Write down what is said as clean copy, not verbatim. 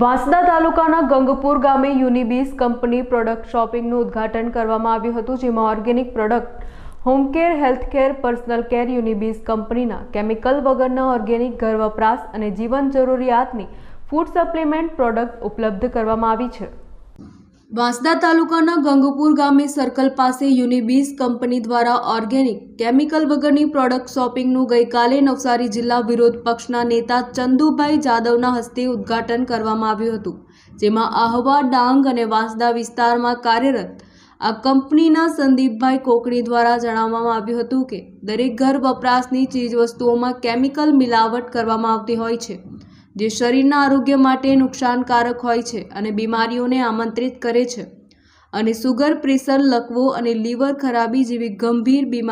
વાંસદા તાલુકાના ગંગપુર ગામે યુનિબીસ company product શોપિંગનું ઉદ્ઘાટન કરવામાં આવ્યું હતું, જેમાં organic product, home care, health care, personal care, યુનિબીસ કંપનીના કેમિકલ વગરના ઓર્ગેનિક ઘર વપરાશ અને જીવન જરૂરિયાતની ફૂડ સપ્લિમેન્ટ પ્રોડક્ટ ઉપલબ્ધ કરવામાં આવી છે। વાંસદા તાલુકાના ગંગપુર ગામે સર્કલ પાસે યુનિબીસ કંપની દ્વારા ઓર્ગેનિક કેમિકલ વગરની પ્રોડક્ટ શોપિંગનું ગઈકાલે નવસારી જિલ્લા વિરોધ પક્ષના નેતા ચંદુભાઈ જાદવના હસ્તે ઉદ્ઘાટન કરવામાં આવ્યું હતું, જેમાં આહવા, ડાંગ અને વાંસદા વિસ્તારમાં કાર્યરત આ કંપનીના સંદીપભાઈ કોકણી દ્વારા જણાવવામાં આવ્યું હતું કે દરેક ઘર વપરાશની ચીજવસ્તુઓમાં કેમિકલ મિલાવટ કરવામાં આવતી હોય છે, જે શરીરના આરોગ્ય માટે નુકસાનકારક હોય છે અને બીમારીઓને આમંત્રિત કરે છે અને સુગર, પ્રેશર, લકવો અને લીવર ખરાબી જેવી ગંભીર બીમારી